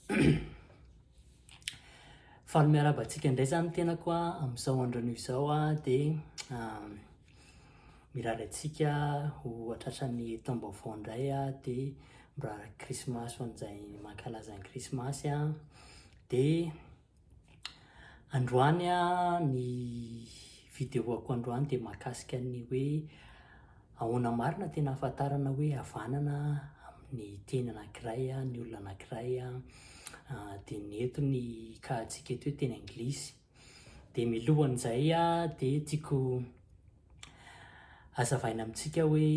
Faly miarabantsika indray zany tena koa amin'izao andron'io izao dia mirary antsika ho atratran'ny taom-baovao indray dia mirary krismasy ho an'izay mankalaza ny krismasy dia androany ny videoako androany dia mahakasika ny hoe ahoana marina tena ahafantarana hoe havanana amin'ny teny anankiray ny olona anankiray dia neto ny kahantsika eto hoe teny anglisy dia milohan'izay dia tiako azavaina amintsika hoe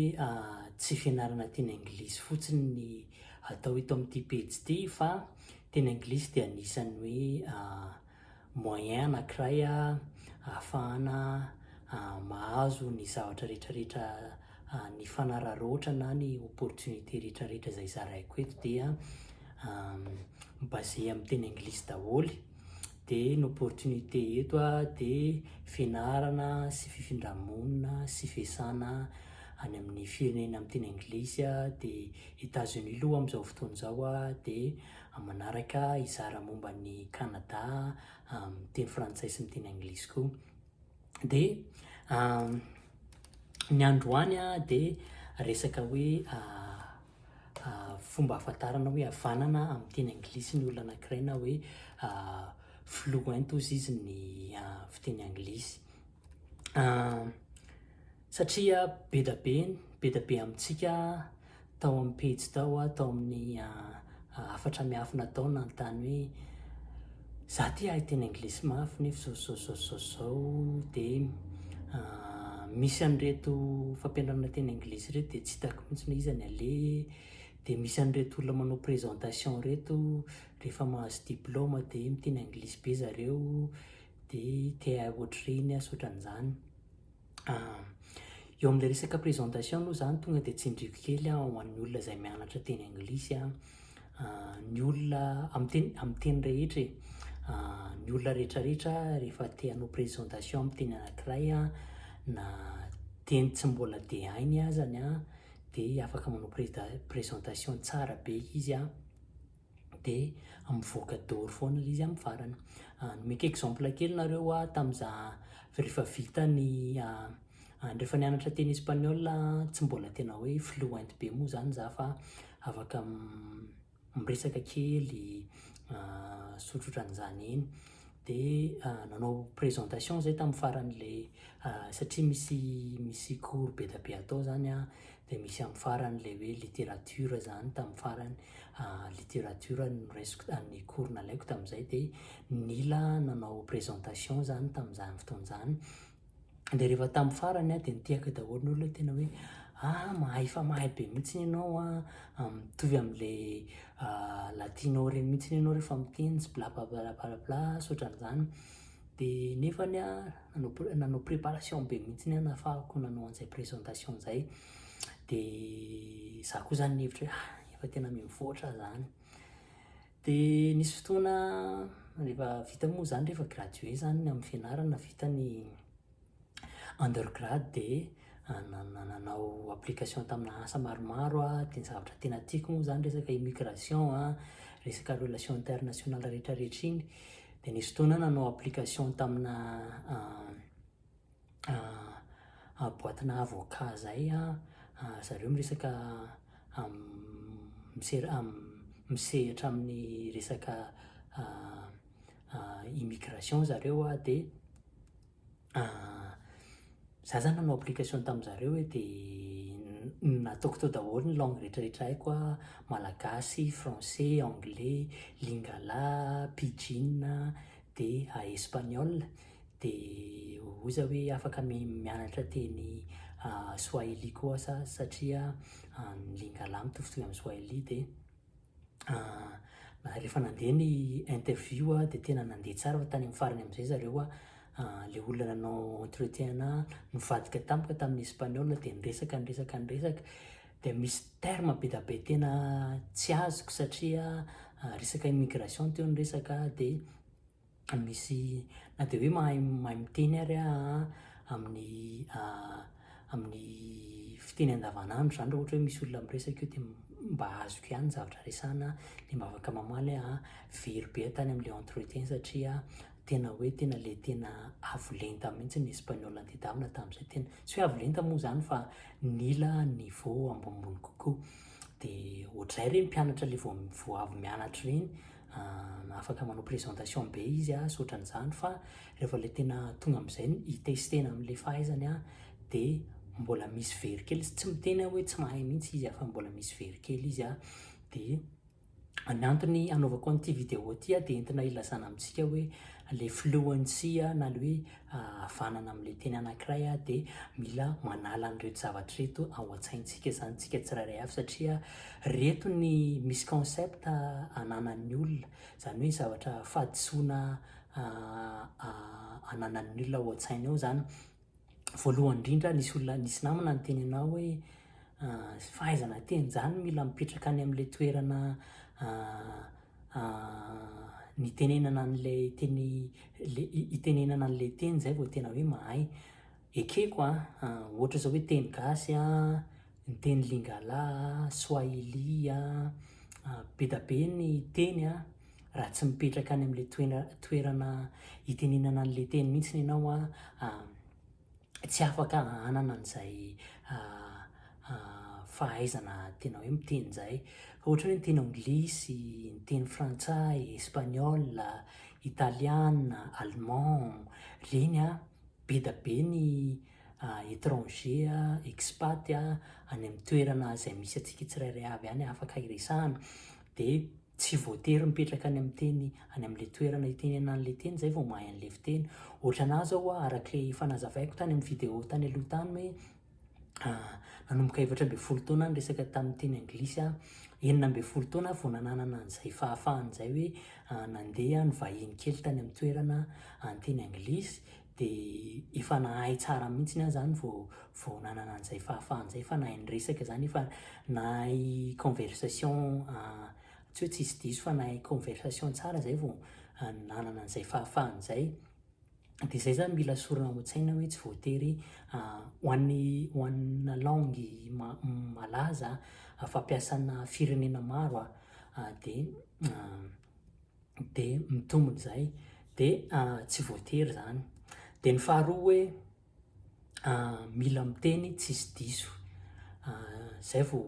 tsy fianarana teny anglisy fotsiny ny atao eto amin'ity pejy ity fa teny anglisy dia anisany hoe moyen anankiray ahafahana mahazo ny zavatra rehetrarehetra ny fanararoatra na ny opportunité rehetrarehetra izay zaraiko eto dia basé amin'ny teny anglisy daholo dia ny opportunité eto dia fianarana sy fifindramonina sy fiasana any amin'ny firenena amin'ny teny anglisy dia États-Unis aloha amin'izao fotoana izao dia manaraka izara momba ny Canada amin'ny teny frantsay sy ny teny anglisy koa dia ny androany dia resaka hoe fomba ahafantarana hoe havanana amin'ny teny anglisy ny olona anankiray na hoe fluent ozy izy ny fiteny anglisy satria be da be amintsika tao amin'ny pejy tao amin'ny afatra miafina tao nanontany hoe za ty teny anglisy mafy nefa zao dia misy an'ireto fampianarana teny anglisy reto dia tsy hitako mihitsy izy any ale dia misy an'ireto olona manao présentation reto rehefa mahazo diplôma dia miteny anglisy be zareo dia te ohatriny ohatran'izany eo amin'ilay resaka présentation aloha zany tonga dia tsindriako kely ho an'ny olona izay mianatra teny anglisy ny olona amin'ny teny rehetra ny olona rehetrarehetra rehefa te hanao présentation amin'ny teny anankiray na teny tsy mbola dia hainy azany dia afaka manao présentation tsara be izy dia mivoaka doro foana izy amin'ny farany. Nomeko exemple kely nareo tamin'iza rehefa vita ny rehefa nianatra teny espagnol tsy mbola tena hoe fluent be moa zany za fa afaka miresaka kely sotrotran'izany eny dia nanao présentation zay tamin'ny faran'ilay satria misy cours be da be atao zany dia misy amin'ny faran'ilay hoe littérature zany tamin'ny farany littérature ny cours nalaiko tamin'izay dia nila nanao présentation zany tamin'izany fotoan'izany dia rehefa tamin'ny farany dia nitiaka daholo ny olona tena hoe mahay fa mahay be mihitsy ianao mitovy amin'ilay latino reny mihitsy ianao rehefa miteny sy blablabla soatran'izany dia nefa nanao préparation be mihitsy nahafahako nanao an'izay présentation zay dia za koa zany nihevitra hoe efa tena mivoatra zany dia nisy fotoana rehefa vita moa zany rehefa gradué zany amin'ny fianarana vita ny undergrad dia nanao application tamina asa maromaro dia ny zavatra tena tiako moa zany resaka immigration resaka relation internationale rehetrarehetra iny dia nisy fotoana nanao application tamina boatina avocat zay zareo miresaka misehatra amin'ny resaka immigration zareo dia za zany nanao application tamin'izareo dia nataoko tao daholo ny langue rehetrarehetra haiko malagasy, français, anglais, lingala, pidgin dia espagnol dia oza hoe afaka mianatra teny swahili koa satria ny lingala mitovitovy amin'ny swahili dia rehefa nandeha ny interview dia tena nandeha tsara fa tany amin'ny farany amin'izay zareo ilay olona nanao entretien nivadika tampoka tamin'ny espagnol dia niresaka dia misy terme be da be tena tsy azoko satria resaka immigration teo ny resaka dia misy na dia hoe mahay miteny ary amin'ny fiteny andavanandro zany raha ohatra hoe misy olona miresaka eo dia mba azoko ihany zavatra resana le mba afaka mamaly very be tany am'le entretien satria tena hoe tena le tena avolenta mihitsy ny espagnol antedavina tamin'izay tena tsy hoe avolenta moa zany fa nila niveau ambonimbony kokoa de ohatrizay reny mpianatra le vao avy mianatra reny afaka manao présentation be izy sy ohatran'izany fa rehefa le tena tonga am'izay hitestena am'le fahaizany de mbola misy very kely tsy miteny hoe tsy mahay mihitsy izy fa mbola misy very kely izy de ny antony anaovako an'ity vidéo ty de entina ilazana amintsika hoe le fluency na le hoe havanana am'le teny anankiray de mila manala an'ireto zavatra reto ao an-tsaintsika zany tsika tsirairay avy satria reto ny misy concept ananan'ny olona zany hoe zavatra fahadisoana ananan'ny olona ao an-tsainy ao zany voalohany indrindra nisy namana ny teny anao hoe fahaizana teny zany mila mipetraka any am'le toerana ny tenenana an'le teny itenenana an'le teny zay vao tena hoe mahay ekeko ohatra zao hoe teny gasy ny teny lingala swahili be da be ny teny raha tsy mipetraka any am'le toerana itenenana an'le teny mihitsy ianao tsy afaka anana an'izay fahaizana tena hoe miteny zay fa ohatra hoe ny teny anglisy, ny teny frantsay, espagnol, italiana, allemand reny be da be ny étranger expat any amin'ny toerana zay misy atsika tsirairay avy any afaka iresahana de tsy voatery mipetraka any amin'ny am'le toerana itenenana an'le teny zay vao mahay an'le fiteny ohatranahy zao arak'le fanazavaiko tany amin'ny vidéo tany aloha tany hoe nanomboka 7 taona ny resaka tamin'ny teny anglisy 9 taona vao nananana an'izay fahafahany zay hoe nandeha nivahiny kely tany amin'ny toerana teny anglisy de efa nahay tsara mihitsy zany vao nanana an'izay fahafahany zay fa nahay niresaka zany efa nahay conversation tsy hoe tsisy diso fa nahay conversation tsara zay vao nanana an'izay fahafahany zay de zay zany mila sorona ao an-tsaina hoe tsy voatery hoan'ny langue malaza fampiasana firenena maro de mitombony zay de tsy voatery zany de ny faharoa hoe mila miteny tsisy diso zay vao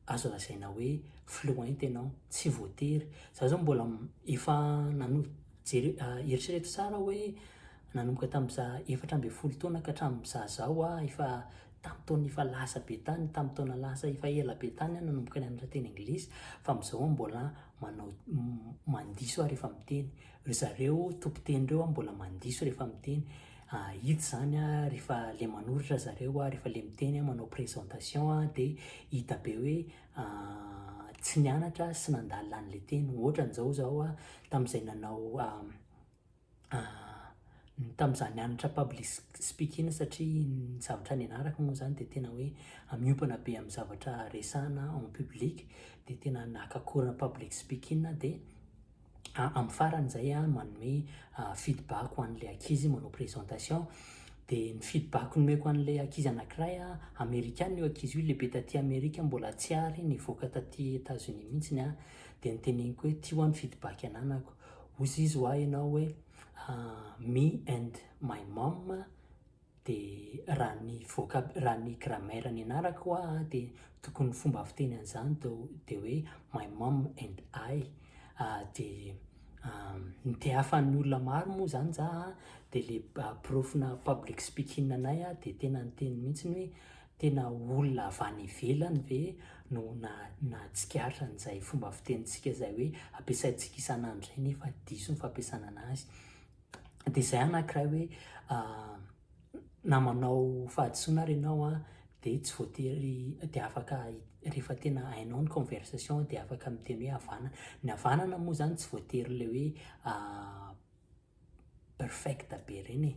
azo lazaina hoe fluent ianao tsy voatery za zao mbola efa eritrereto tsara hoe nanomboka tamin'iza 14 taona ka hatramin'iza zao efa tamin'ny taona efa lasa be tany tamin'ny taona lasa efa ela be tany nanomboka nianatra teny anglisy fa am'izao mbola manao mandiso rehefa miteny zareo tompiteny reo mbola mandiso rehefa miteny hita zany rehefa le manoratra zareo rehefa le miteny manao présentation de hita be hoe tsy nianatra sy nandalina an'le teny ohatran'izao zao tamin'izay nanao tamin'iza nianatra public speaking satria ny zavatra nianarako moa zany de tena hoe miompana be amin'ny zavatra resana en public de tena nakakorana public speaking de amin'ny faran'izay manome feedback ho an'le ankizy manao présentation de ny feedback nomeko an'le ankizy anankiray amerikana io ankizy io lehibe taty Amerika mbola tsy ary nivoaka taty États-Unis mihitsiny de nyteneniko hoe ty ho an'ny feedback ananako ozy izy ho ianao hoe me and my mom de raha ny grammaire nianarako de tokony fomba fiteny an'izany de hoe my mom and I de ny te hafan'ny olona maro moa zany za de le profna public speaking anay de tena nyteny mihitsiny hoe tena olona avy any ivelany ve no natsikatra an'izay fomba fitenitsika zay hoe ampiasaintsika isan'andro zay nefa diso ny fampiasana anazy de zay anankiray hoe na manao fahadisoana ary ianao de tsy voatery de afaka rehefa tena hainao ny conversation de afaka miteny hoe havanana ny havanana moa zany tsy voatery le hoe perfect be reny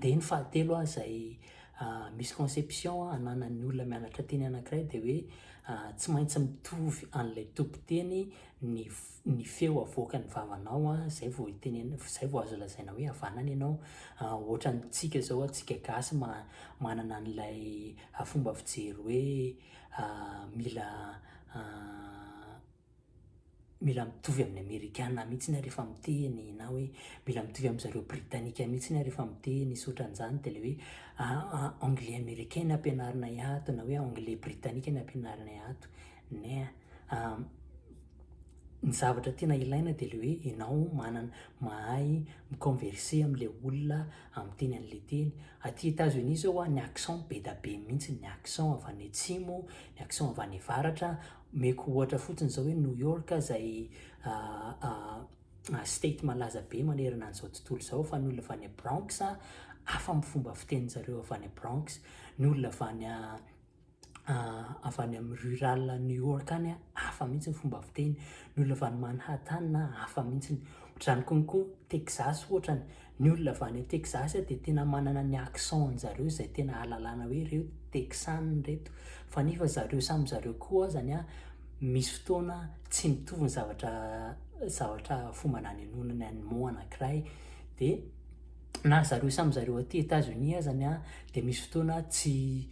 de ny fahatelo zay misy conception ananan'ny olona mianatra teny anankiray de hoe tsy maintsy mitovy an'ilay tompiteny ny feo avoaka ny vavanao zay vao zay vao azo lazaina hoe havanana ianao ohatrantsika zao atsika gasy manana an'ilay fomba fijery hoe mila mila mitovy amin'ny Amerikana mihitsy rehefa miteny, na hoe mila mitovy amin'zareo Britanika mihitsy rehefa miteny, sotran'izany de le hoe anglais américain ampianarinay ato na hoe anglais britanika ny ampianarinay ato. Ny zavatra tena ilaina de le hoe ianao mahay miconverser am'le olona amin'ny teny an'le teny. Aty États-Unis zao ny accent be da be mihitsy, ny accent avy any atsimo, ny accent avy any avaratra. Meko ohatra fotsiny zao hoe New York zay state malaza be manerana an'izao tontolo zao, fa ny olona avy any Bronx hafa amin'ny fomba fitenin-jareo avy any Bronx. Ny olona avy any amin'ny rural New York any hafa mihitsy ny fomba fiteny. Ny olona avy any Manhattan hafa mihitsy. Ohatrany konko Texas ohatrany, ny olona avy any Texas de tena manana ny accent-n'jareo zay tena ahalalana hoe reo Texan reto, fa nefa zareo samy zareo koa zany misy fotoana tsy mitovy ny zavatra fomba nanenonany any mo anankiray. De na zareo samy zareo aty États-Unis zany de misy fotoana tsy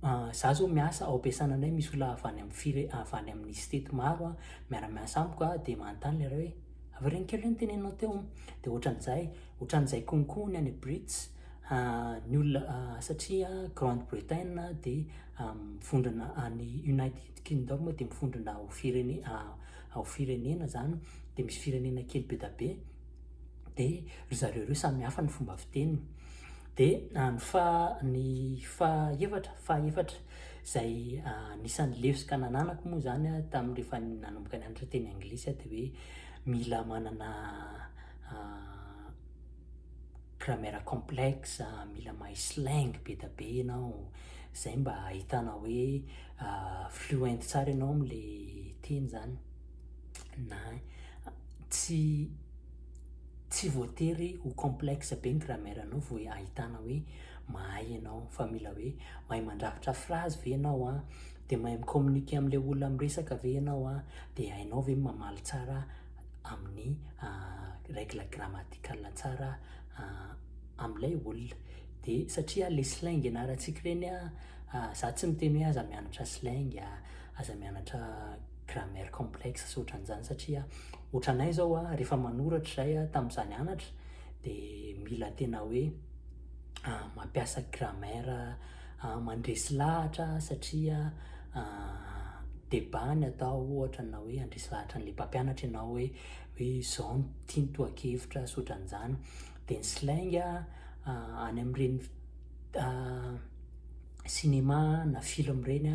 za zao miasa ao am-piasananay misy olona avy any amin'ny state maro miara-miasa amiko de manontany le raha hoe avy reny kely ny teneninao teo, de ohatran'izay konko ny any Brits, ny olona satria Grande-Bretagne de mifondrona any United Kingdom de mifondrona ao firenena zany, de misy firenena kely be da be, de zareo samy hafa ny fomba fiteny. De ny fahaefatra zay anisan'ny lefitsika nananako moa zany tamin'ny rehefa nanomboka nianatra teny anglisy de hoe mila manana grammaire complexe, mila mahay slang be da be ianao, zay mba ahitanao hoe fluent tsara ianao am'le teny zany. Na tsy voatery ho complexe be ny grammaire anao vao ahitana hoe mahay ianao, fa mila hoe mahay mandrafitra phrase ve ianao de mahay mi-communiquer am'le olona miresaka ve ianao de hainao ve mamaly tsara amin'ny règle grammaticale tsara am'lay olona. De satria le slang ianarantsika reny za tsy miteny hoe aza mianatra slang, aza mianatra grammaire complexe sy ohatran'izany, satria ohatranay zao rehefa manoratra zay tamin'izaho nianatra de mila tena hoe mampiasa grammaire mandresy lahatra, satria débat ny atao ohatra na hoe andresy lahatra an'le mpampianatra ianao hoe zao no tiany tohan-kevitra sy ohatran'izany. De ny slang any am'ireny cinéma na film reny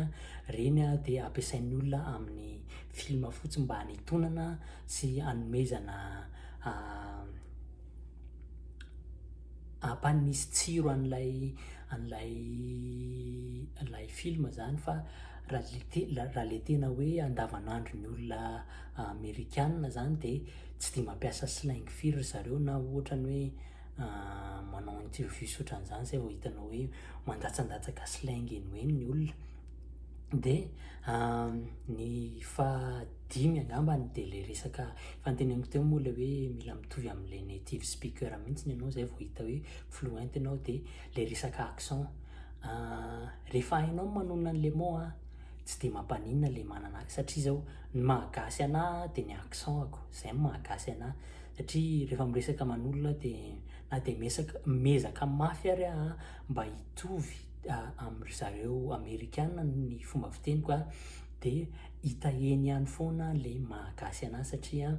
de ampiasain'ny olona amin'ny film fotsiny mba hanetonana sy hanomezana hampanisy tsiro an'lay film zany. Fa raha le tena hoe andavanandro ny olona Amerikana zany de tsy de mampiasa slang firy zareo, na ohatrany hoe manao interview sy ohatran'izany zay vao hitanao hoe mandatsandatsaka slang eny ny olona. De ny fahadimy angambany de le resaka fanteneniko teo moa le hoe mila mitovy am'le native speaker mihitsy ianao zay vao hita hoe fluent ianao. De le resaka accent, rehefa hainao manonona an'le mot tsy de mampaninona le manana, satria zao ny mahagasy anahy de ny accent-ako, zay mahagasy anahy. Satria rehefa miresaka aman'olona de na de miezaka mafy ary mba hitovy am'zareo Amerikana ny fomba fiteniko de hita eny ihany foana le mahagasy anahy, satria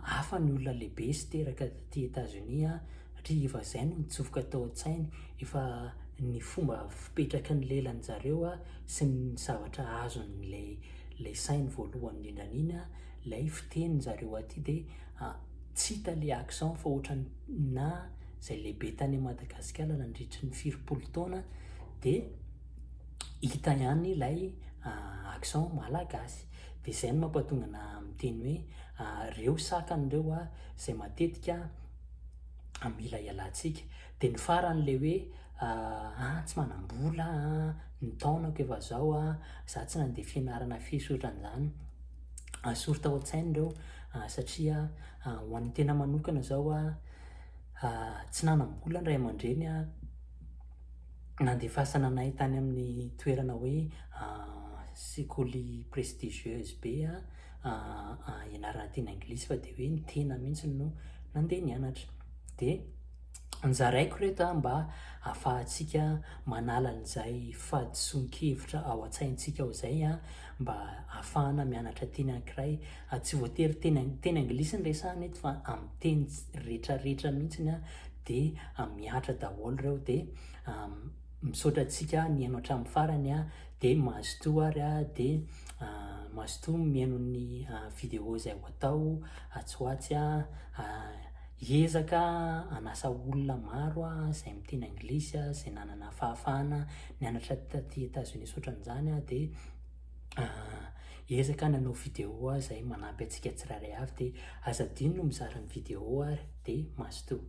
hafa ny olona lehibe sy teraka ty États-Unis satria efa zay no nitsofoka tao an-tsainy, efa ny fomba fipetraky ny lelan'jareo sy ny zavatra azon'le sainy voalohany indrindrany lay fitenin-jareo aty de tsy hita le accent, fa ohatrany na zay lehibe tany Madagasikara nandritry ny 20 taona de hita ihany lay accent malagasy. De zay no mampatonga na miteny hoe reo sakan'ireo zay matetika mila ialantsika. De ny faran'le hoe tsy manam-bola ny taonako efa zao za tsy nandeha fianarana firy sy ohatran'izany, sory tao an-tsainy reo, satria ho an'ny tena manokana zao tsy nanam-bola ny ray aman-dreny nandefasana anay tany amin'ny toerana hoe sekoly prestigieuse be ianarana tena anglisy fa de hoe ny tena mihitsy no nandeha nianatra. De nzaraiko reto mba ahafahantsika manala an'izay fahadisoan-kevitra ao an-tsaintsika ao zay mba ahafahana mianatra teny anankiray tsy voatery teny anglisy ny resahana eto fa amin'ny teny rehetrarehetra mihitsiny de miatra daholo reo de misaotra antsika niaino hatramin'ny farany de mahazo ary de mahazo miaino ny vidéo zay ho atao atsoatsy hiezaka anasa olona maro zay miteny anglisy zay nanana fahafahana nianatra taty États-Unis ohatran'izany de hiezaka nanao vidéo zay manampy antsika tsirairay avy de aza dino no mizaha ny vidéo ary de mahazo